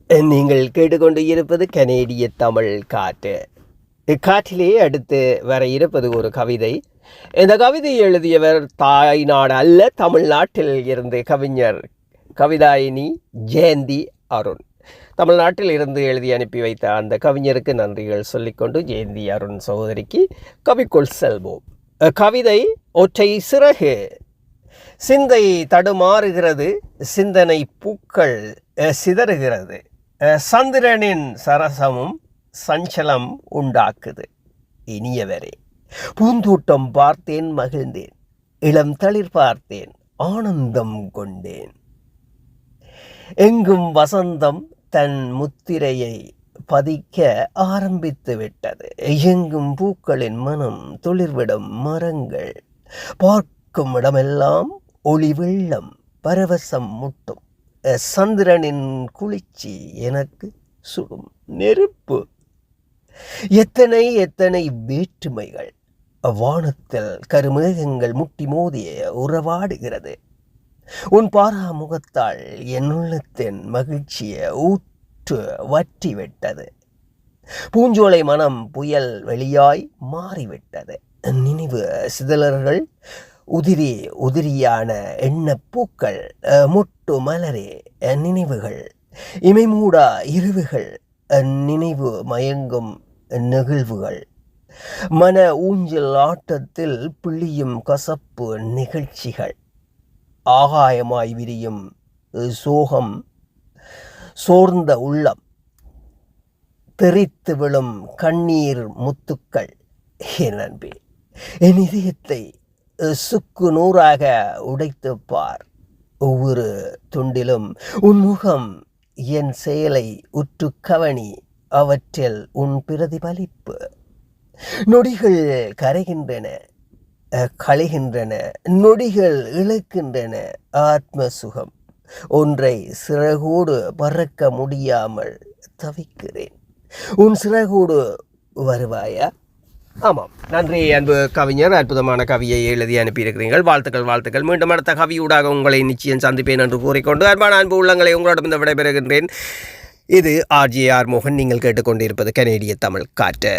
நீங்கள் கேட்டுக்கொண்டு இருப்பது கனேடிய தமிழ் காற்று. காற்றிலே அடுத்து வர இருப்பது ஒரு கவிதை. இந்த கவிதையை எழுதியவர் தாய்நாடு அல்ல, தமிழ்நாட்டில் இருந்து கவிஞர் கவிதாயினி ஜெயந்தி அருண். தமிழ்நாட்டில் இருந்து எழுதி அனுப்பி வைத்த அந்த கவிஞருக்கு நன்றிகள் சொல்லிக்கொண்டு ஜெயந்தி அருண் சகோதரிக்கு கவிக்குள் செல்வோம். கவிதை ஒற்றை சிறகு. சிந்தை தடுமாறுகிறது, சிந்தனை பூக்கள் சிதறுகிறது, சந்திரனின் சரசமும் சஞ்சலம் உண்டாக்குது. இனியவரே, பூந்தோட்டம் பார்த்தேன், மகிழ்ந்தேன், இளம் தளிர் பார்த்தேன், ஆனந்தம் கொண்டேன். எங்கும் வசந்தம் தன் முத்திரையை பதிக்க ஆரம்பித்து விட்டது. எங்கும் பூக்களின் மனம் துளிர்விடும் மரங்கள். பார்க்கும் இடமெல்லாம் ஒளி வெள்ளம், பரவசம் முட்டும். சந்திரனின் குளிர்ச்சி எனக்கு சுடும் நெருப்பு. எத்தனை எத்தனை வேற்றுமைகள். வானத்தில் கருமேகங்கள் முட்டி மோதிய உறவாடுகிறது. உன் பாராமுகத்தால் என் உள்ளத்தின் மகிழ்ச்சியை ஊற்று வற்றிவிட்டது. பூஞ்சோலை மனம் புயல் வெளியாய் மாறிவிட்டது. நினைவு சிதறல்கள், உதிரியான எண்ணப்பூக்கள், மொட்டு மலரே நினைவுகள், இமைமூடா இருவுகள், நினைவு மயங்கும் நெகிழ்வுகள், மன ஊஞ்சல் ஆட்டத்தில் பிழியும் கசப்பு நிகழ்ச்சிகள், ஆகாயமாய் விரியும் சோகம், சோர்ந்த உள்ளம், தெரித்து விழும் கண்ணீர் முத்துக்கள். என் அன்பே, என் இதயத்தை சுக்கு நூறாக உடைத்து பார். ஒவ்வொரு துண்டிலும் உன் முகம், என் செயலை உற்று கவனி, அவற்றில் உன் பிரதிபலிப்பு. நொடிகள் கரைகின்றன, களைகின்றன, நொடிகள் இழக்கின்றன ஆத்ம சுகம். ஒன்றை சிறகோடு பறக்க முடியாமல் தவிக்கிறேன். உன் சிறகோடு வருவாயா? ஆமாம், நன்றி அன்பு கவிஞர். அற்புதமான கவியை எழுதி அனுப்பியிருக்கிறீர்கள். வாழ்த்துக்கள். மீண்டும் அடுத்த கவியூடாக உங்களை நிச்சயம் சந்திப்பேன் என்று கூறிக்கொண்டு அன்பான அன்பு உள்ளங்களை உங்களிடம் விடைபெறுகின்றேன். இது RJ மோகன். நீங்கள் கேட்டுக்கொண்டிருப்பது கனேடிய தமிழ் காற்று.